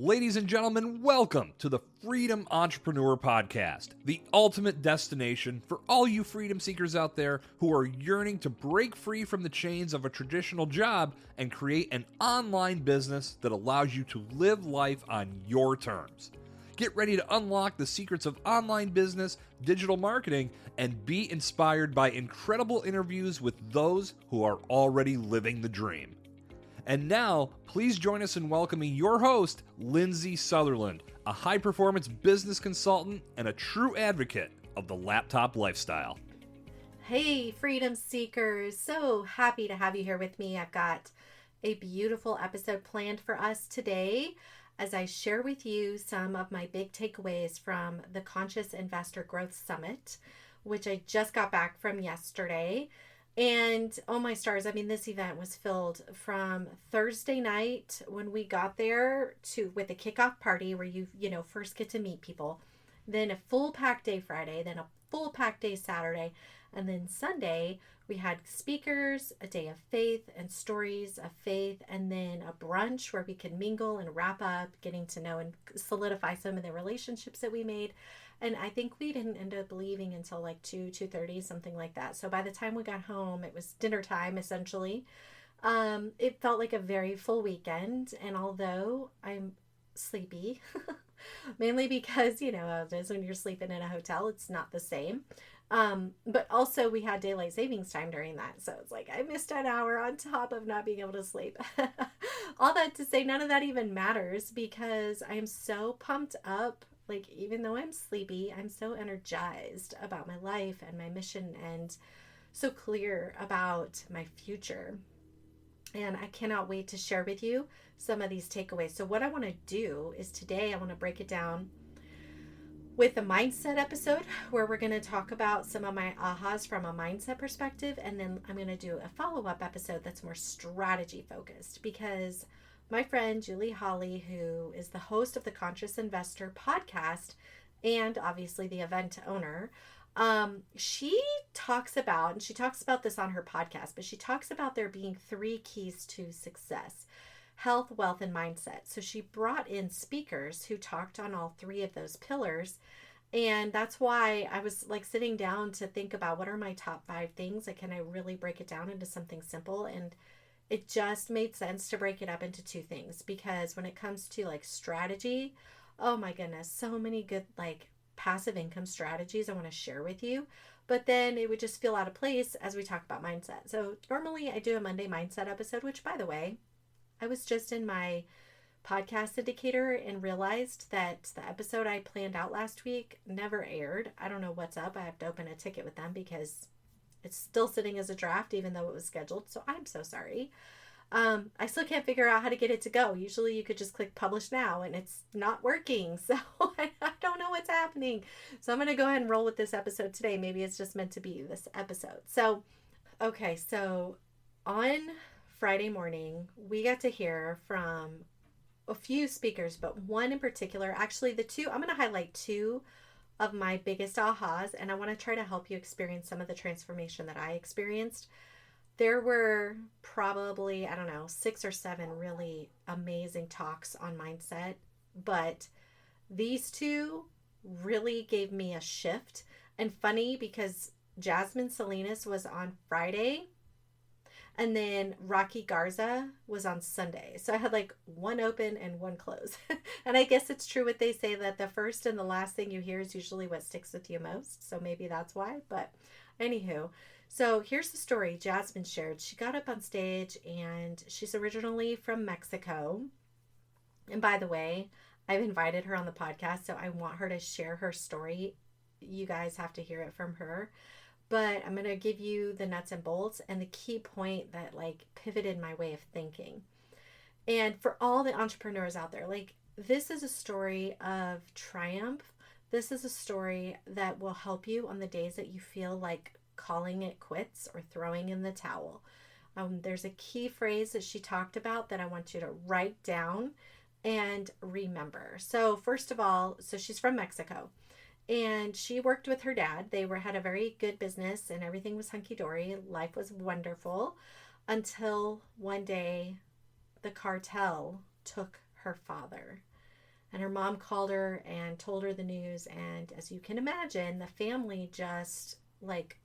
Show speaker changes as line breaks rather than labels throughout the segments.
Ladies and gentlemen, welcome to the Freedom Entrepreneur Podcast, the ultimate destination for all you freedom seekers out there who are yearning to break free from the chains of a traditional job and create an online business that allows you to live life on your terms. Get ready to unlock the secrets of online business, digital marketing, and be inspired by incredible interviews with those who are already living the dream. And now, please join us in welcoming your host, Lindsay Sutherland, a high-performance business consultant and a true advocate of the laptop lifestyle.
Hey, freedom seekers. So happy to have you here with me. I've got a beautiful episode planned for us today as I share with you some of my big takeaways from the Conscious Investor Growth Summit, which I just got back from yesterday. And oh my stars, I mean, this event was filled from Thursday night when we got there to with a kickoff party where you first get to meet people, then a full packed day Friday, then a full packed day Saturday, and then Sunday we had speakers, a day of faith and stories of faith, and then a brunch where we could mingle and wrap up, getting to know and solidify some of the relationships that we made. And I think we didn't end up leaving until like 2:30, something like that. So by the time we got home, it was dinner time, essentially. It felt like a very full weekend. And although I'm sleepy, mainly because, just when you're sleeping in a hotel, it's not the same. But also we had daylight savings time during that. So it's like I missed an hour on top of not being able to sleep. All that to say, none of that even matters because I'm so pumped up. Like, even though I'm sleepy, I'm so energized about my life and my mission and so clear about my future. And I cannot wait to share with you some of these takeaways. So what I want to do is today I want to break it down with a mindset episode where we're going to talk about some of my ahas from a mindset perspective. And then I'm going to do a follow-up episode that's more strategy focused because my friend Julie Holly, who is the host of the Conscious Investor podcast and obviously the event owner, she talks about this on her podcast, but she talks about there being 3 keys to success: health, wealth, and mindset. So she brought in speakers who talked on all 3 of those pillars. And that's why I was like sitting down to think about what are my top 5 things. Like, can I really break it down into something simple? And it just made sense to break it up into 2 things because when it comes to like strategy, oh my goodness, so many good like passive income strategies I want to share with you. But then it would just feel out of place as we talk about mindset. So normally I do a Monday mindset episode, which by the way, I was just in my podcast indicator and realized that the episode I planned out last week never aired. I don't know what's up. I have to open a ticket with them because it's still sitting as a draft, even though it was scheduled. So I'm so sorry. I still can't figure out how to get it to go. Usually you could just click publish now and it's not working. So I don't know what's happening. So I'm going to go ahead and roll with this episode today. Maybe it's just meant to be this episode. So, okay. So on Friday morning, we got to hear from a few speakers, but one in particular, actually the 2, I'm going to highlight 2 of my biggest ahas, and I want to try to help you experience some of the transformation that I experienced. There were probably, 6 or 7 really amazing talks on mindset, but these 2 really gave me a shift. And funny because Jazmin Salinas was on Friday and then Rocky Garza was on Sunday. So I had like 1 open and 1 close. And I guess it's true what they say that the first and the last thing you hear is usually what sticks with you most. So maybe that's why. But anywho, so here's the story Jazmin shared. She got up on stage and she's originally from Mexico. And by the way, I've invited her on the podcast, so I want her to share her story. You guys have to hear it from her. But I'm going to give you the nuts and bolts and the key point that like pivoted my way of thinking. And for all the entrepreneurs out there, like this is a story of triumph. This is a story that will help you on the days that you feel like calling it quits or throwing in the towel. There's a key phrase that she talked about that I want you to write down and remember. So first of all, so she's from Mexico. And she worked with her dad. They had a very good business and everything was hunky-dory. Life was wonderful until one day the cartel took her father. And her mom called her and told her the news. And as you can imagine, the family just like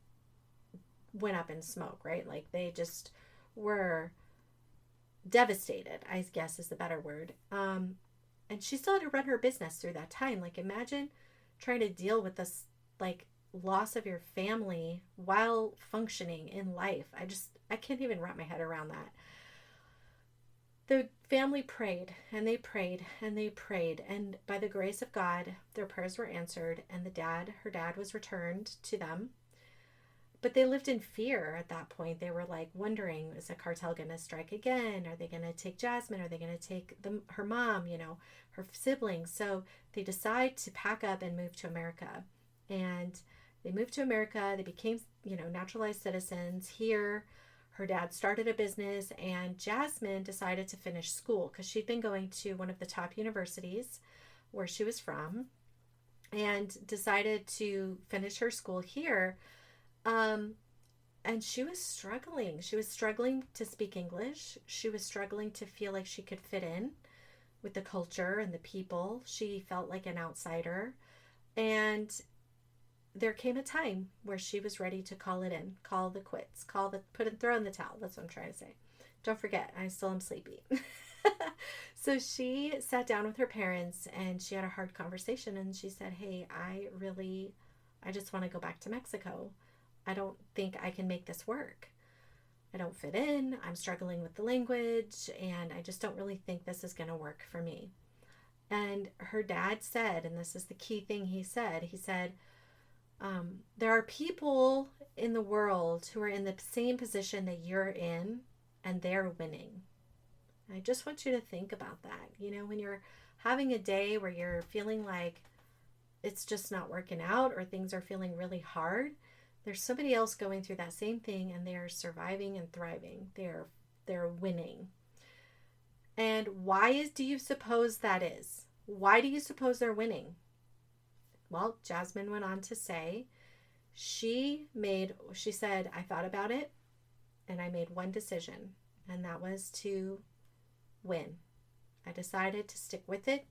went up in smoke, right? Like they just were devastated, I guess is the better word. And she still had to run her business through that time. Like imagine trying to deal with this like loss of your family while functioning in life. I can't even wrap my head around that. The family prayed and they prayed and they prayed, and by the grace of God their prayers were answered, and her dad was returned to them. But they lived in fear at that point. They were like wondering, is the cartel going to strike again? Are they going to take Jazmin? Are they going to take her mom, her siblings? So they decide to pack up and move to America. And they moved to America. They became, naturalized citizens here. Her dad started a business, and Jazmin decided to finish school because she'd been going to one of the top universities where she was from, and decided to finish her school here. And she was struggling. She was struggling to speak English. She was struggling to feel like she could fit in with the culture and the people. She felt like an outsider. And there came a time where she was ready to call it in, call the quits, throw in the towel. That's what I'm trying to say. Don't forget, I still am sleepy. So she sat down with her parents and she had a hard conversation, and she said, hey, I just want to go back to Mexico. I don't think I can make this work. I don't fit in. I'm struggling with the language, and I just don't really think this is going to work for me. And her dad said, and this is the key thing he said, there are people in the world who are in the same position that you're in, and they're winning. And I just want you to think about that. When you're having a day where you're feeling like it's just not working out, or things are feeling really hard, there's somebody else going through that same thing, and they're surviving and thriving. They're winning. And why do you suppose that is? Why do you suppose they're winning? Well, Jazmin went on to say, she said, I thought about it and I made one decision, and that was to win. I decided to stick with it.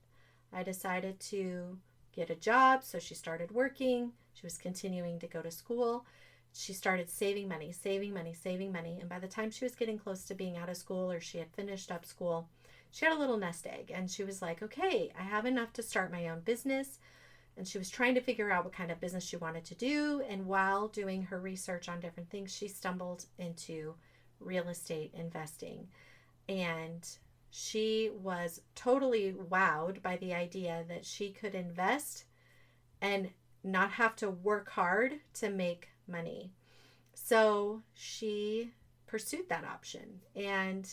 I decided to get a job. So she started working. She was continuing to go to school. She started saving money. And by the time she was getting close to being out of school, or she had finished up school, she had a little nest egg, and she was like, okay, I have enough to start my own business. And she was trying to figure out what kind of business she wanted to do. And while doing her research on different things, she stumbled into real estate investing. And she was totally wowed by the idea that she could invest and not have to work hard to make money. So she pursued that option. And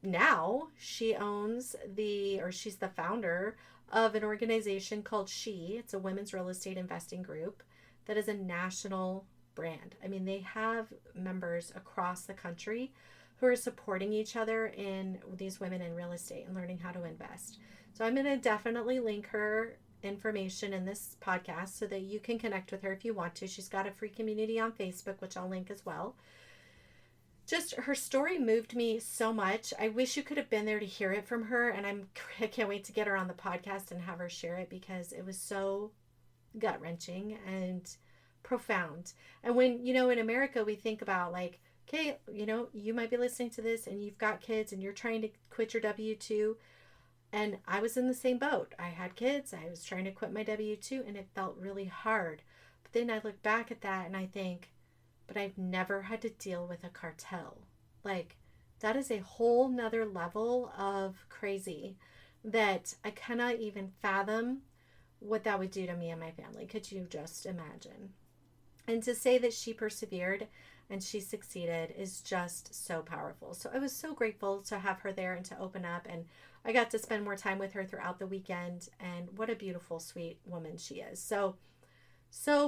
now she's the founder of an organization called She. It's a women's real estate investing group that is a national brand. I mean, they have members across the country who are supporting each other in these women in real estate and learning how to invest. So I'm going to definitely link her information in this podcast so that you can connect with her if you want to. She's got a free community on Facebook, which I'll link as well. Just her story moved me so much. I wish you could have been there to hear it from her, and I can't wait to get her on the podcast and have her share it, because it was so gut-wrenching and profound. And when, in America, we think about like, okay, you might be listening to this and you've got kids and you're trying to quit your W-2. And I was in the same boat. I had kids. I was trying to quit my W-2, and it felt really hard. But then I look back at that and I think, but I've never had to deal with a cartel. Like, that is a whole nother level of crazy that I cannot even fathom what that would do to me and my family. Could you just imagine? And to say that she persevered and she succeeded is just so powerful. So I was so grateful to have her there and to open up, and I got to spend more time with her throughout the weekend, and what a beautiful, sweet woman she is. So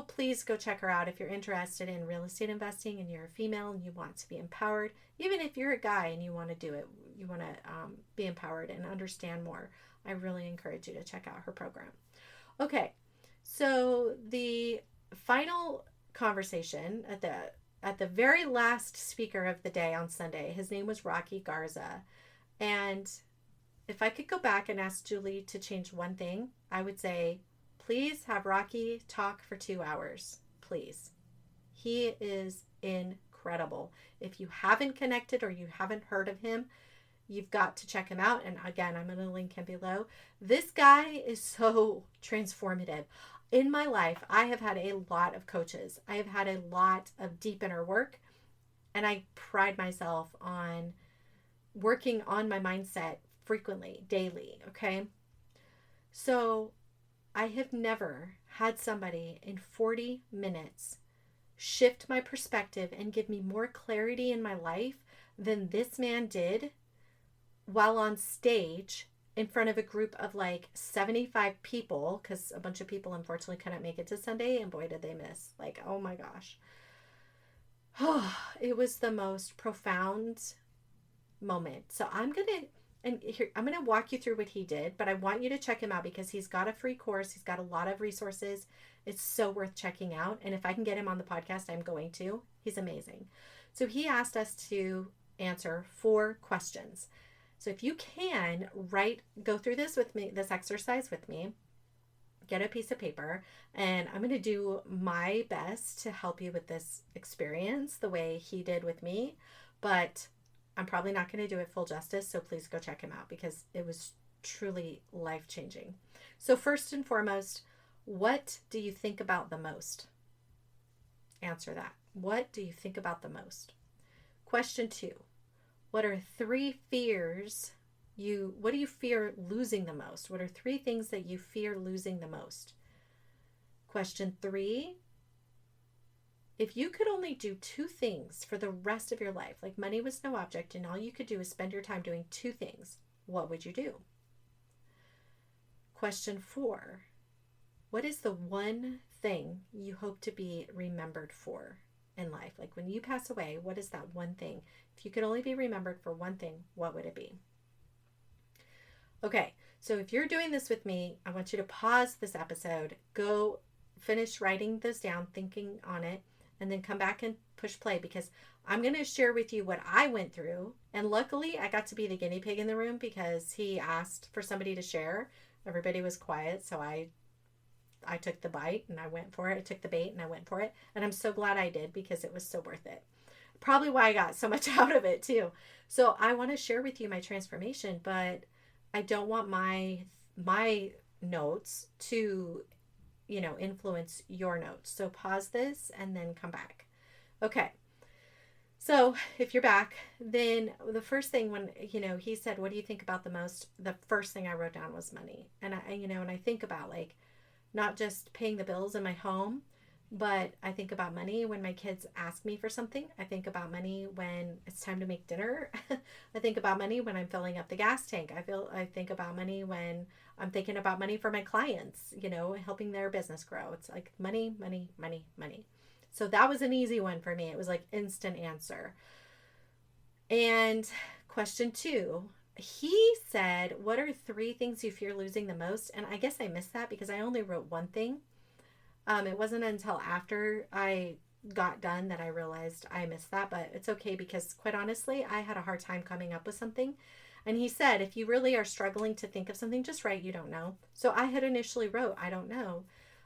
please go check her out if you're interested in real estate investing and you're a female and you want to be empowered. Even if you're a guy and you want to do it, you want to be empowered and understand more, I really encourage you to check out her program. Okay, so the final conversation at the very last speaker of the day on Sunday, his name was Rocky Garza. And if I could go back and ask Julie to change one thing, I would say, please have Rocky talk for 2 hours. Please. He is incredible. If you haven't connected or you haven't heard of him, you've got to check him out. And again, I'm going to link him below. This guy is so transformative. In my life, I have had a lot of coaches. I have had a lot of deep inner work. And I pride myself on working on my mindset frequently, daily. Okay. So I have never had somebody in 40 minutes shift my perspective and give me more clarity in my life than this man did while on stage in front of a group of like 75 people, because a bunch of people unfortunately couldn't make it to Sunday, and boy did they miss. Like, oh my gosh. It was the most profound moment. So I'm gonna walk you through what he did, but I want you to check him out because he's got a free course. He's got a lot of resources. It's so worth checking out. And if I can get him on the podcast, I'm going to. He's amazing. So he asked us to answer 4 questions. So if you can go through this with me, this exercise with me, get a piece of paper, and I'm going to do my best to help you with this experience the way he did with me, but I'm probably not going to do it full justice. So please go check him out because it was truly life-changing. So first and foremost, what do you think about the most? Answer that. What do you think about the most? Question 2. What are 3 fears what do you fear losing the most? What are 3 things that you fear losing the most? Question 3. If you could only do 2 things for the rest of your life, like money was no object and all you could do is spend your time doing 2 things, what would you do? Question 4. What is the one thing you hope to be remembered for in life? Like when you pass away, what is that one thing? If you could only be remembered for one thing, what would it be? Okay, so if you're doing this with me, I want you to pause this episode, go finish writing this down, thinking on it, and then come back and push play because I'm going to share with you what I went through. And luckily, I got to be the guinea pig in the room because he asked for somebody to share. Everybody was quiet, so I took the bite and I went for it. I took the bait and I went for it. And I'm so glad I did because it was so worth it. Probably why I got so much out of it too. So I want to share with you my transformation, but I don't want my notes to, influence your notes. So pause this and then come back. Okay. So if you're back, then the first thing when, he said, what do you think about the most? The first thing I wrote down was money. And I think about like, not just paying the bills in my home, but I think about money when my kids ask me for something. I think about money when it's time to make dinner. I think about money when I'm filling up the gas tank. I think about money when I'm thinking about money for my clients, helping their business grow. It's like money, money, money, money. So that was an easy one for me. It was like instant answer. And question 2, he said, what are 3 things you fear losing the most? And I guess I missed that because I only wrote one thing. It wasn't until after I got done that I realized I missed that, but it's okay because quite honestly, I had a hard time coming up with something. And he said, if you really are struggling to think of something, just write, you don't know. So I had initially wrote, I don't know.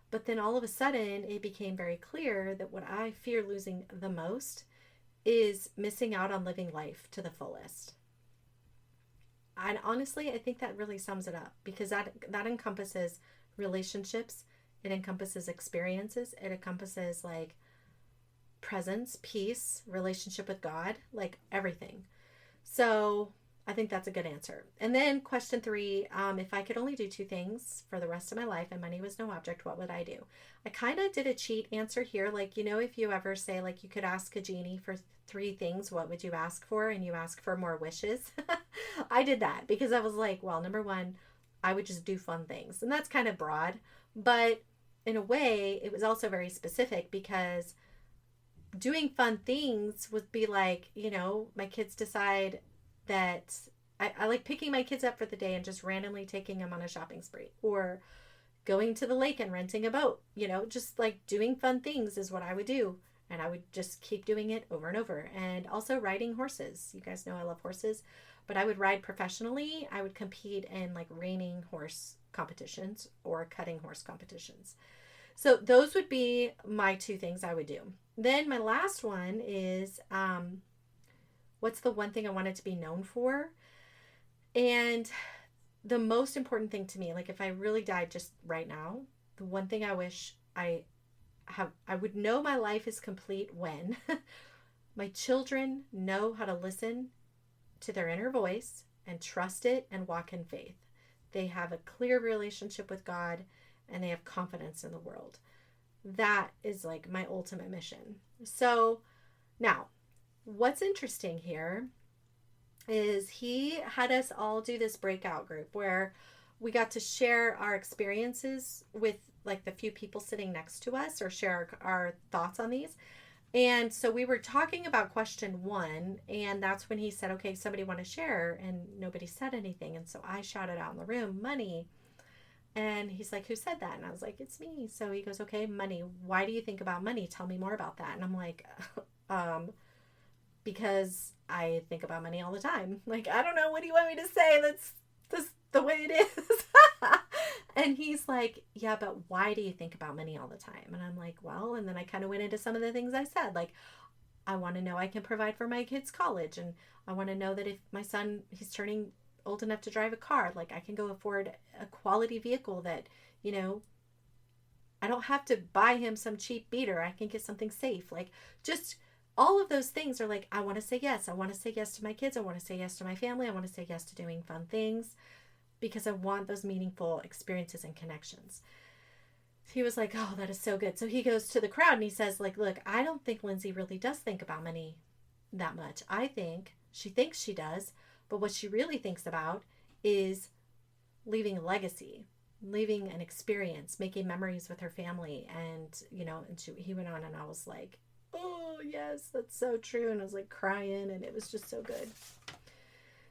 But then all of a sudden it became very clear that what I fear losing the most is missing out on living life to the fullest. And honestly, I think that really sums it up because that encompasses relationships. It encompasses experiences. It encompasses like presence, peace, relationship with God, like everything. So I think that's a good answer. And then question 3, if I could only do 2 things for the rest of my life and money was no object, what would I do? I kind of did a cheat answer here. Like, if you ever say like you could ask a genie for 3 things, what would you ask for? And you ask for more wishes. I did that because I was like, well, number 1, I would just do fun things. And that's kind of broad, but in a way it was also very specific because doing fun things would be like, my kids decide that I like picking my kids up for the day and just randomly taking them on a shopping spree or going to the lake and renting a boat, just like doing fun things is what I would do. And I would just keep doing it over and over. And also riding horses. You guys know I love horses. but I would ride professionally. I would compete in like reining horse competitions or cutting horse competitions. So those would be my two things I would do. Then my last one is what's the one thing I wanted to be known for? And the most important thing to me, like if I really died just right now, the one thing I wish I would know my life is complete when my children know how to listen to their inner voice and trust it and walk in faith. They have a clear relationship with God and they have confidence in the world. That is like my ultimate mission. So now, what's interesting here is he had us all do this breakout group where we got to share our experiences with like the few people sitting next to us or share our thoughts on these. And so we were talking about question 1, and that's when he said, okay, somebody want to share, and nobody said anything. And so I shouted out in the room, money. And he's like, who said that? And I was like, it's me. So he goes, okay, money. Why do you think about money? Tell me more about that. And I'm like, because I think about money all the time. Like, I don't know. What do you want me to say? That's the way it is. And he's like, yeah, but why do you think about money all the time? And I'm like, well, and then I kind of went into some of the things I said. Like, I want to know I can provide for my kids' college. And I want to know that if my son, he's turning old enough to drive a car, like I can go afford a quality vehicle that, you know, I don't have to buy him some cheap beater. I can get something safe. Like, just all of those things are like, I want to say yes. I want to say yes to my kids. I want to say yes to my family. I want to say yes to doing fun things because I want those meaningful experiences and connections. He was like, oh, that is so good. So he goes to the crowd and he says, like, look, I don't think Lindsay really does think about money that much. I think she thinks she does, but what she really thinks about is leaving a legacy, leaving an experience, making memories with her family. And, you know, and he went on and I was like, oh, yes, that's so true. And I was like crying and it was just so good.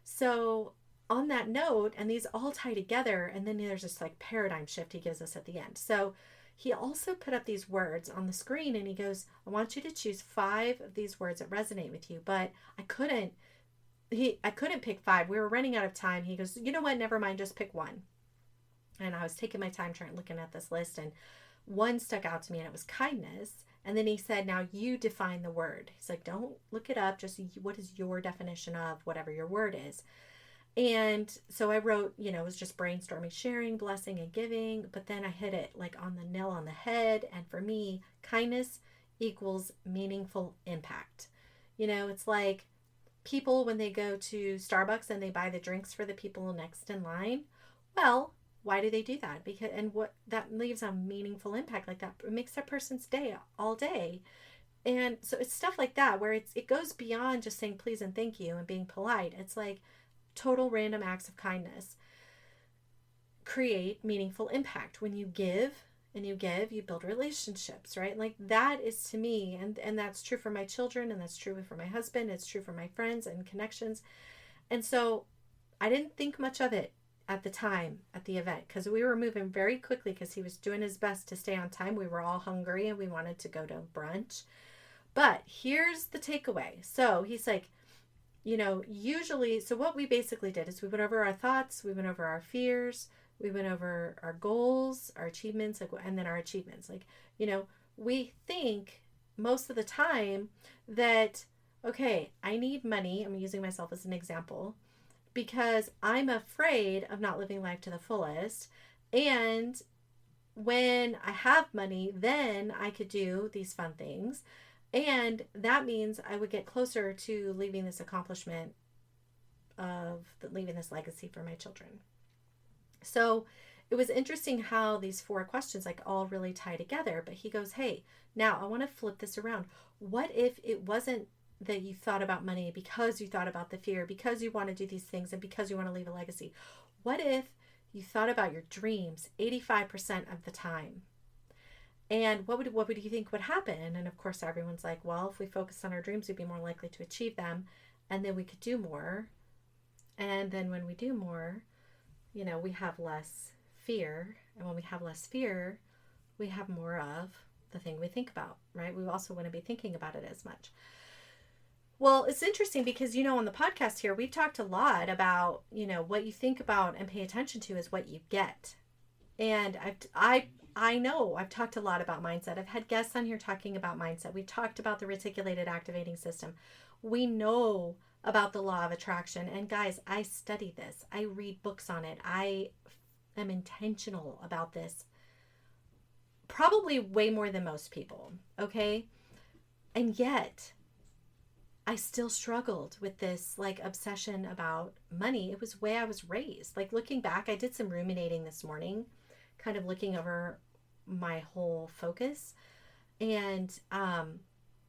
So on that note, and these all tie together, and then there's this like paradigm shift he gives us at the end. So he also put up these words on the screen and he goes, I want you to choose 5 of these words that resonate with you. But I couldn't pick 5. We were running out of time. He goes, you know what? Never mind. Just pick 1. And I was taking my time looking at this list, and 1 stuck out to me, and it was kindness. And then he said, now you define the word. He's like, don't look it up. Just what is your definition of whatever your word is? And so I wrote, you know, it was just brainstorming, sharing, blessing, and giving. But then I hit it like on the nail on the head. And for me, kindness equals meaningful impact. You know, it's like people when they go to Starbucks and they buy the drinks for the people next in line. Well, why do they do that? Because, and what that leaves a meaningful impact like that, it makes that person's day all day. And so it's stuff like that where it goes beyond just saying please and thank you and being polite. It's like total random acts of kindness create meaningful impact. When you give and you build relationships, right? Like that is to me, and that's true for my children, and that's true for my husband, it's true for my friends and connections. And so I didn't think much of it at the time at the event because we were moving very quickly because he was doing his best to stay on time. We were all hungry and we wanted to go to brunch. But here's the takeaway. So he's like, you know, usually, so what we basically did is we went over our thoughts, we went over our fears, we went over our goals, our achievements, like, and then our achievements. Like, you know, we think most of the time that, okay, I need money. I'm using myself as an example because I'm afraid of not living life to the fullest. And when I have money, then I could do these fun things. And that means I would get closer to leaving this accomplishment of leaving this legacy for my children. So it was interesting how these 4 questions like all really tie together. But he goes, hey, now I want to flip this around. What if it wasn't that you thought about money because you thought about the fear, because you want to do these things, and because you want to leave a legacy? What if you thought about your dreams 85% of the time? And what would you think would happen? And of course, everyone's like, well, if we focus on our dreams, we'd be more likely to achieve them. And then we could do more. And then when we do more, you know, we have less fear. And when we have less fear, we have more of the thing we think about, right? We also want to be thinking about it as much. Well, it's interesting because, on the podcast here, we've talked a lot about, what you think about and pay attention to is what you get. And I know I've talked a lot about mindset. I've had guests on here talking about mindset. We've talked about the reticulated activating system. We know about the law of attraction. And guys, I study this. I read books on it. I am intentional about this. Probably way more than most people, okay? And yet, I still struggled with this like obsession about money. It was the way I was raised. Like looking back, I did some ruminating this morning, kind of looking over my whole focus and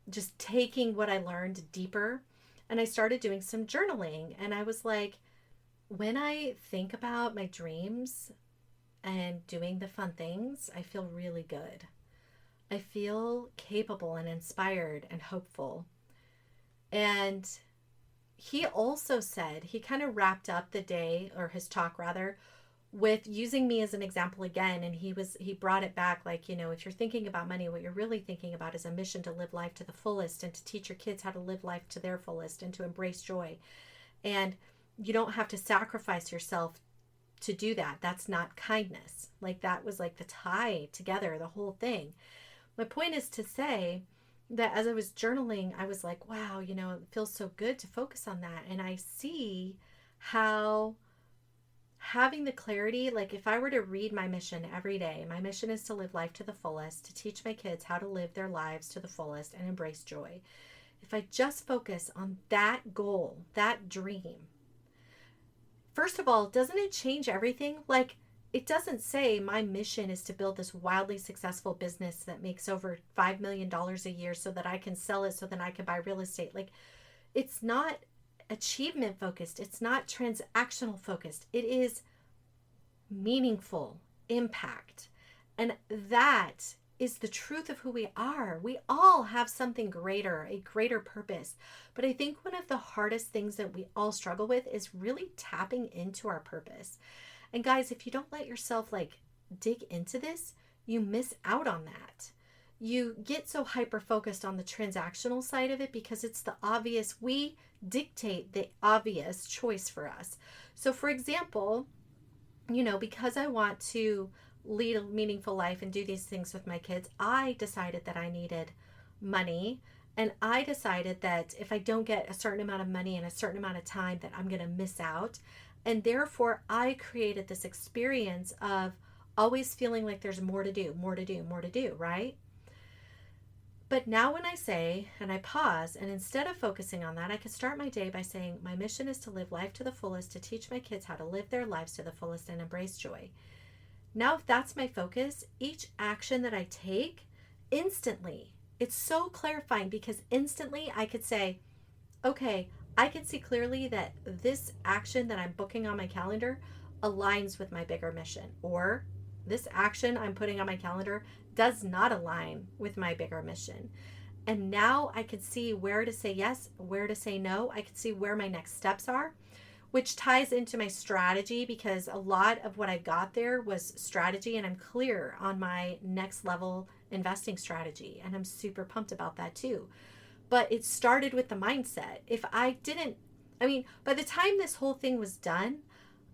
just taking what I learned deeper. And I started doing some journaling. And I was like, when I think about my dreams and doing the fun things, I feel really good. I feel capable and inspired and hopeful. And he also said, he kind of wrapped up the day, or his talk rather, with using me as an example again. And he brought it back like, if you're thinking about money, what you're really thinking about is a mission to live life to the fullest and to teach your kids how to live life to their fullest and to embrace joy. And you don't have to sacrifice yourself to do that. That's not kindness. Like that was like the tie together, the whole thing. My point is to say that as I was journaling, I was like, wow, it feels so good to focus on that. And I see how having the clarity, like if I were to read my mission every day, my mission is to live life to the fullest, to teach my kids how to live their lives to the fullest and embrace joy. If I just focus on that goal, that dream, first of all, doesn't it change everything? Like, it doesn't say my mission is to build this wildly successful business that makes over $5 million a year so that I can sell it so that I can buy real estate. Like, it's not achievement focused. It's not transactional focused. It is meaningful impact. And that is the truth of who we are. We all have something greater, a greater purpose. But I think one of the hardest things that we all struggle with is really tapping into our purpose. And guys, if you don't let yourself like dig into this, you miss out on that. You get so hyper focused on the transactional side of it because it's the obvious. We dictate the obvious choice for us. So for example, because I want to lead a meaningful life and do these things with my kids, I decided that I needed money. And I decided that if I don't get a certain amount of money in a certain amount of time, that I'm going to miss out. And therefore, I created this experience of always feeling like there's more to do, more to do, more to do, right? But now when I say, and I pause, and instead of focusing on that, I could start my day by saying, my mission is to live life to the fullest, to teach my kids how to live their lives to the fullest and embrace joy. Now, if that's my focus, each action that I take, instantly, it's so clarifying because instantly I could say, okay, I can see clearly that this action that I'm booking on my calendar aligns with my bigger mission, or this action I'm putting on my calendar does not align with my bigger mission. And now I can see where to say yes, where to say no. I can see where my next steps are, which ties into my strategy because a lot of what I got there was strategy, and I'm clear on my next level investing strategy. And I'm super pumped about that too. But it started with the mindset. By the time this whole thing was done,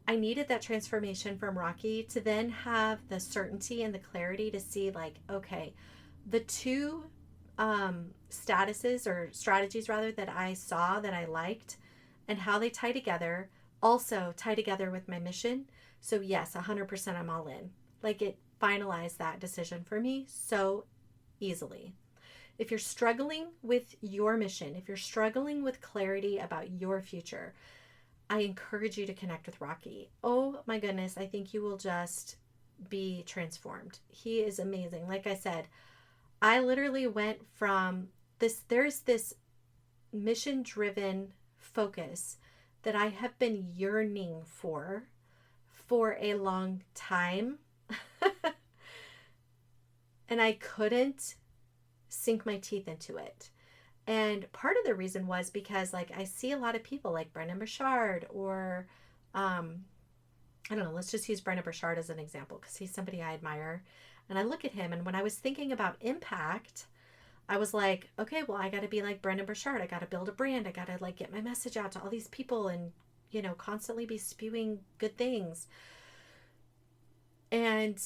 I needed that transformation from Rocky to then have the certainty and the clarity to see like, okay, the two statuses or strategies rather that I saw that I liked and how they tie together also tie together with my mission. So yes, 100% I'm all in. Like it finalized that decision for me so easily. If you're struggling with your mission, if you're struggling with clarity about your future, I encourage you to connect with Rocky. Oh my goodness, I think you will just be transformed. He is amazing. Like I said, I literally went from there's this mission-driven focus that I have been yearning for a long time. And I couldn't sink my teeth into it. And part of the reason was because like I see a lot of people like Brendon Burchard or I don't know, let's just use Brendon Burchard as an example because he's somebody I admire. And I look at him, and when I was thinking about impact, I was like, okay, well, I got to be like Brendon Burchard. I got to build a brand. I got to like get my message out to all these people and, constantly be spewing good things and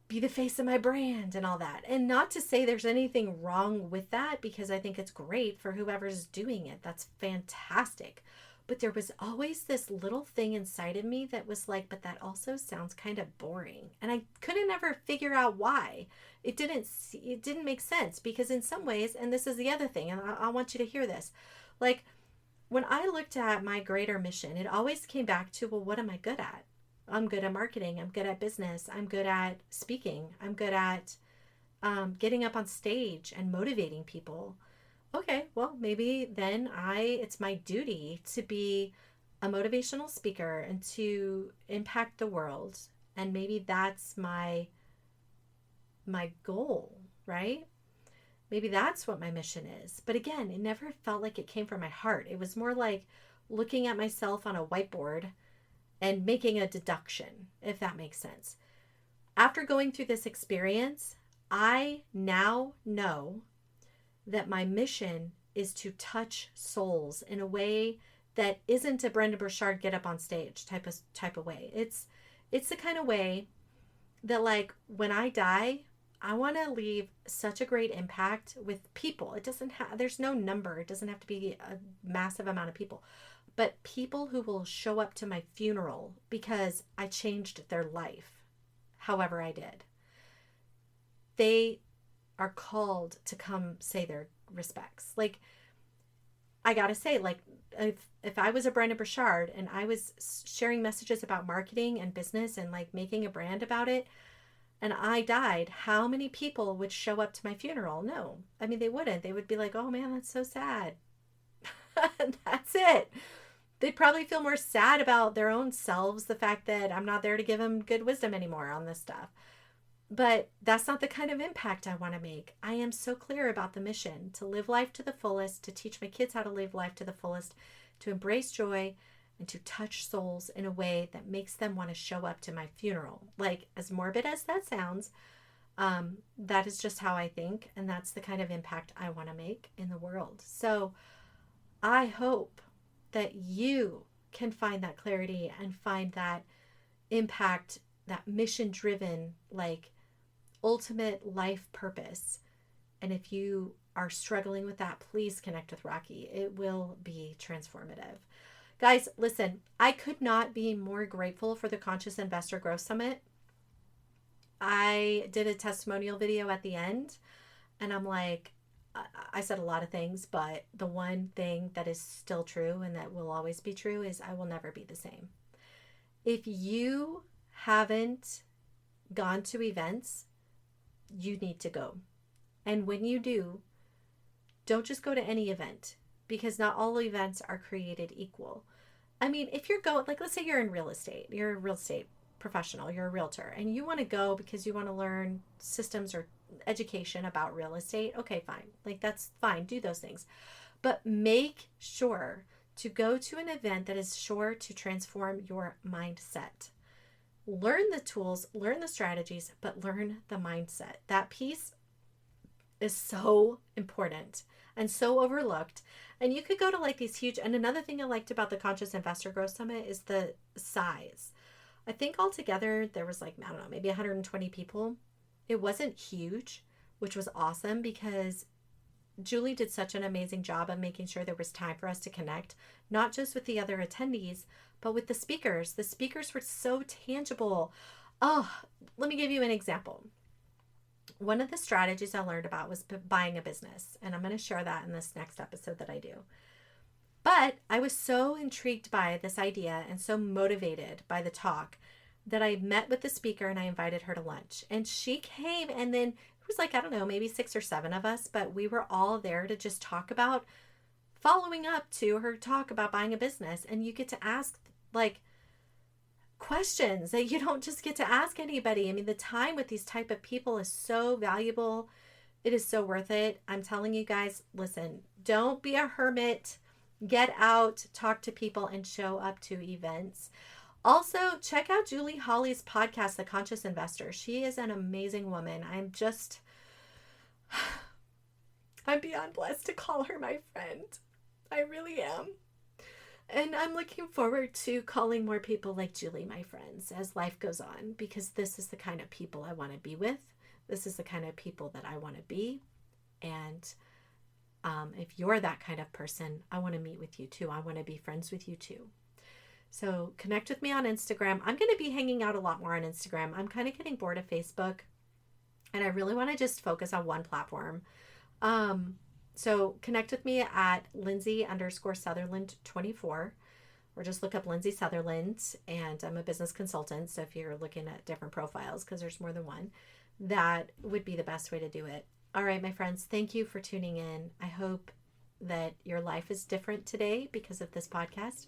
be the face of my brand and all that. And not to say there's anything wrong with that, because I think it's great for whoever's doing it. That's fantastic. But there was always this little thing inside of me that was like, but that also sounds kind of boring. And I couldn't ever figure out why. It didn't make sense, because in some ways, and this is the other thing, and I want you to hear this. Like, when I looked at my greater mission, it always came back to, well, what am I good at? I'm good at marketing. I'm good at business. I'm good at speaking. I'm good at getting up on stage and motivating people. Okay, well, maybe then it's my duty to be a motivational speaker and to impact the world. And maybe that's my goal, right? Maybe that's what my mission is. But again, it never felt like it came from my heart. It was more like looking at myself on a whiteboard and making a deduction, if that makes sense. After going through this experience, I now know that my mission is to touch souls in a way that isn't a Brendon Burchard get up on stage type of way. It's the kind of way that, like, when I die, I want to leave such a great impact with people. It doesn't have, there's no number. It doesn't have to be a massive amount of people, but people who will show up to my funeral because I changed their life, however I did. They are called to come say their respects. Like, I gotta say, like, if I was a Brendon Burchard and I was sharing messages about marketing and business and like making a brand about it, and I died, how many people would show up to my funeral? No. I mean, they wouldn't. They would be like, oh man, that's so sad. That's it. They'd probably feel more sad about their own selves, the fact that I'm not there to give them good wisdom anymore on this stuff. But that's not the kind of impact I want to make. I am so clear about the mission to live life to the fullest, to teach my kids how to live life to the fullest, to embrace joy, and to touch souls in a way that makes them want to show up to my funeral. Like, as morbid as that sounds, that is just how I think. And that's the kind of impact I want to make in the world. So I hope that you can find that clarity and find that impact, that mission driven, like, ultimate life purpose. And if you are struggling with that, please connect with Rocky. It will be transformative. Guys, listen, I could not be more grateful for the Conscious Investor Growth Summit. I did a testimonial video at the end, and I'm like, I said a lot of things, but the one thing that is still true and that will always be true is I will never be the same. If you haven't gone to events, you need to go. And when you do, don't just go to any event, because not all events are created equal. I mean, if you're going, like, let's say you're in real estate, you're a real estate professional, you're a realtor, and you want to go because you want to learn systems or education about real estate. Okay, fine. Like, that's fine. Do those things. But make sure to go to an event that is sure to transform your mindset. Learn the tools, learn the strategies, but learn the mindset. That piece is so important and so overlooked. And you could go to like these huge, and another thing I liked about the Conscious Investor Growth Summit is the size. I think altogether there was like, I don't know, maybe 120 people. It wasn't huge, which was awesome, because Julie did such an amazing job of making sure there was time for us to connect, not just with the other attendees, but with the speakers. The speakers were so tangible. Oh, let me give you an example. One of the strategies I learned about was buying a business, and I'm going to share that in this next episode that I do. But I was so intrigued by this idea and so motivated by the talk that I met with the speaker and I invited her to lunch. And she came, and then it was like, I don't know, maybe 6 or 7 of us, but we were all there to just talk about following up to her talk about buying a business. And you get to ask like questions that you don't just get to ask anybody. I mean, the time with these type of people is so valuable. It is so worth it. I'm telling you guys, listen, don't be a hermit. Get out, talk to people, and show up to events. Also, check out Julie Holly's podcast, The Conscious Investor. She is an amazing woman. I'm beyond blessed to call her my friend. I really am. And I'm looking forward to calling more people like Julie my friends as life goes on, because this is the kind of people I want to be with. This is the kind of people that I want to be. And if you're that kind of person, I want to meet with you too. I want to be friends with you too. So connect with me on Instagram. I'm going to be hanging out a lot more on Instagram. I'm kind of getting bored of Facebook, and I really want to just focus on one platform. So connect with me at Lindsay_Sutherland24, or just look up Lindsay Sutherland, and I'm a business consultant. So if you're looking at different profiles, because there's more than one, that would be the best way to do it. All right, my friends, thank you for tuning in. I hope that your life is different today because of this podcast.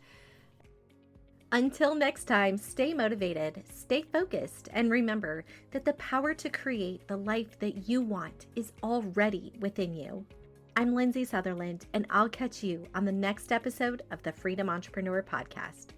Until next time, stay motivated, stay focused, and remember that the power to create the life that you want is already within you. I'm Lindsay Sutherland, and I'll catch you on the next episode of the Freedom Entrepreneur Podcast.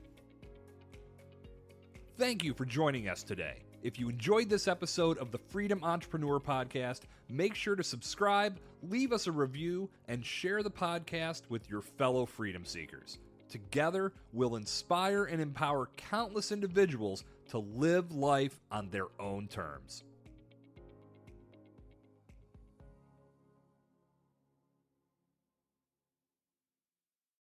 Thank you for joining us today. If you enjoyed this episode of the Freedom Entrepreneur Podcast, make sure to subscribe, leave us a review, and share the podcast with your fellow freedom seekers. Together, we'll inspire and empower countless individuals to live life on their own terms.